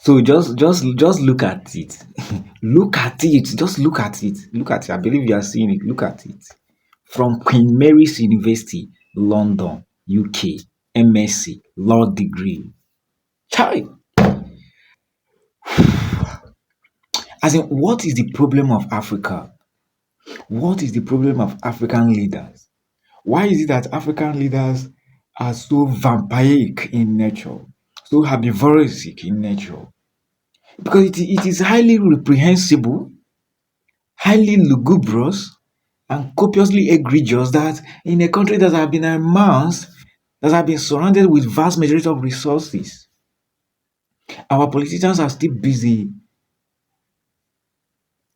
So just look at it. Look at it. Just look at it. Look at it. I believe you are seeing it. Look at it. From Queen Mary's University, London, UK, MSc, law degree. Child, as in, what is the problem of Africa? What is the problem of African leaders? Why is it that African leaders are so vampiric in nature, so herbivorous in nature? Because it is highly reprehensible, highly lugubrious, and copiously egregious that in a country that has been immersed, that has been surrounded with vast majority of resources, our politicians are still busy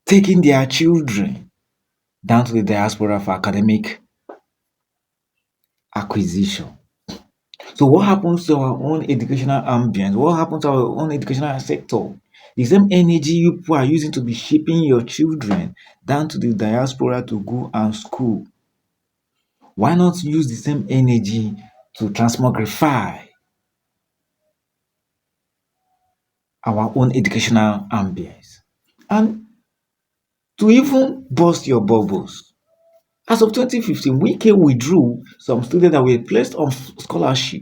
taking their children down to the diaspora for academic acquisition. So what happens to our own educational ambience? What happens to our own educational sector? The same energy you people are using to be shipping your children down to the diaspora to go and school. Why not use the same energy to transmogrify our own educational ambience? And to even burst your bubbles, as of 2015, Wike withdrew some students that were placed on scholarship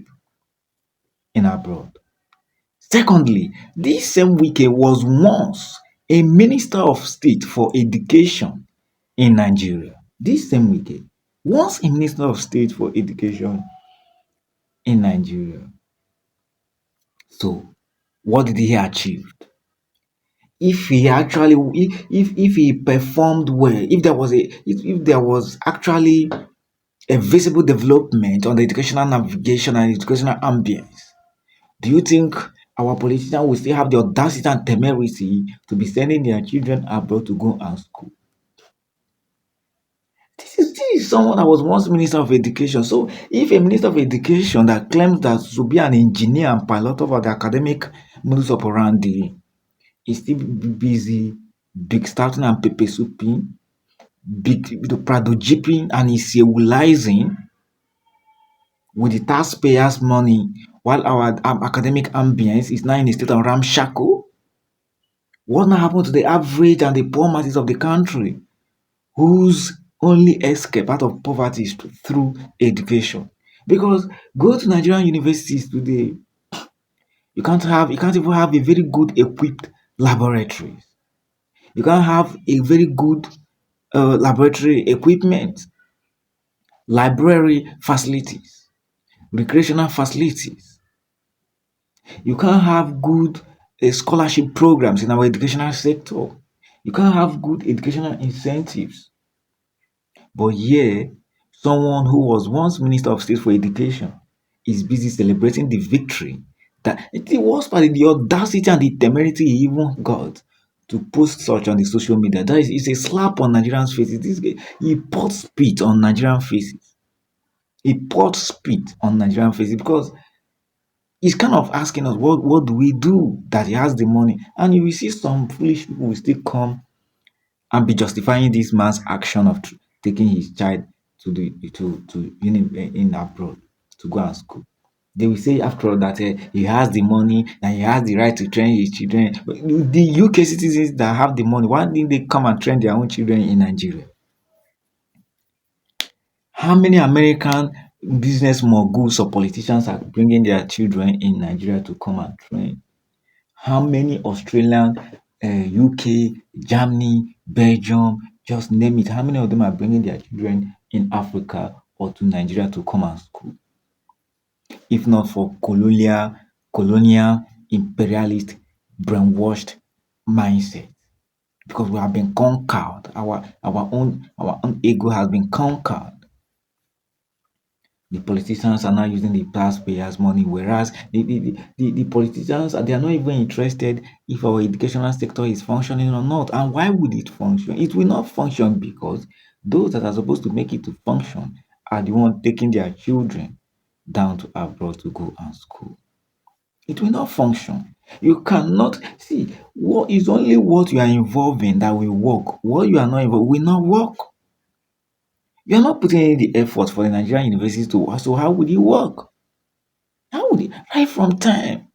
in abroad. Secondly, this same Wike was once a minister of state for education in Nigeria. This same Wike, once a minister of state for education in Nigeria. So, what did he achieve? If he actually, if he performed well, if there was actually a visible development on the educational navigation and educational ambience, do you think our politicians will still have the audacity and temerity to be sending their children abroad to go and school? This is someone that was once minister of education. So if a minister of education that claims that to be an engineer and pilot of the academic modus operandi is still busy big starting and pepper souping, big prado jeeping and is with the taxpayers' money while our academic ambience is now in a state of ramshackle, what now happened to the average and the poor masses of the country whose only escape out of poverty is through education? Because go to Nigerian universities today, you can't even have a very good equipped laboratories. You can't have a very good laboratory equipment, library facilities, recreational facilities. You can't have good scholarship programs in our educational sector. You can't have good educational incentives. But here, someone who was once Minister of State for Education is busy celebrating the victory. That the worst part is the audacity and the temerity he even got to post such on the social media. That is it's a slap on Nigerians' faces. This guy, he poured spit on Nigerian faces. He poured spit on Nigerian faces because he's kind of asking us, what do we do that he has the money? And you will see some foolish people will still come and be justifying this man's action of taking his child to the to in abroad to go and school. They will say after all that he has the money and he has the right to train his children. But the UK citizens that have the money, why didn't they come and train their own children in Nigeria? How many American business moguls or politicians are bringing their children in Nigeria to come and train? How many Australian, UK, Germany, Belgium, just name it, how many of them are bringing their children in Africa or to Nigeria to come and school? If not for colonial, imperialist, brainwashed mindset. Because we have been conquered. Our own ego has been conquered. The politicians are now using the taxpayers' money, whereas the politicians they are not even interested if our educational sector is functioning or not. And why would it function? It will not function because those that are supposed to make it to function are the ones taking their children down to abroad to go and school. It will not function. You cannot see what is only what you are involved in that will work. What you are not involved will not work. You are not putting in the effort for the Nigerian universities to work. So how would it work? How would it? Right from time.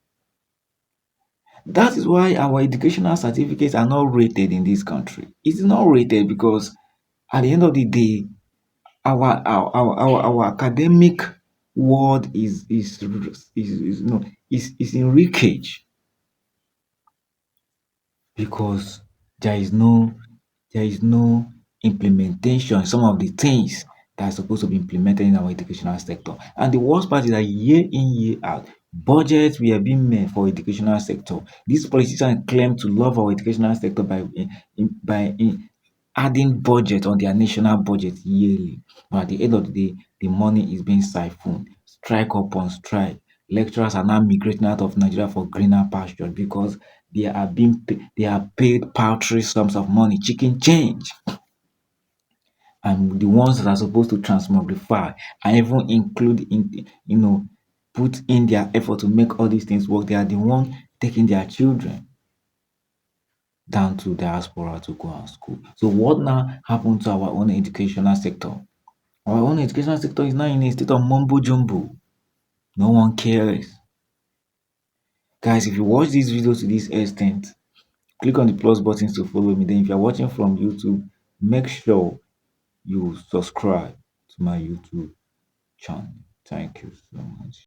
That is why our educational certificates are not rated in this country. It's not rated because at the end of the day, our academic world is no is in wreckage because there is no there is no implementation. Some of the things that are supposed to be implemented in our educational sector. And the worst part is that year in, year out, budgets were being made for educational sector. These politicians claim to love our educational sector by adding budget on their national budget yearly. But at the end of the day, the money is being siphoned. Strike upon strike. Lecturers are now migrating out of Nigeria for greener pastures because they are paid paltry sums of money, chicken change, and the ones that are supposed to transmogrify and even include in put in their effort to make all these things work. They are the one taking their children down to diaspora to go and school. So what now happened to our own educational sector? Our own educational sector is now in a state of mumbo jumbo. No one cares. Guys, if you watch this video to this extent, click on the plus buttons to follow me. Then if you're watching from YouTube, make sure you subscribe to my YouTube channel. Thank you so much.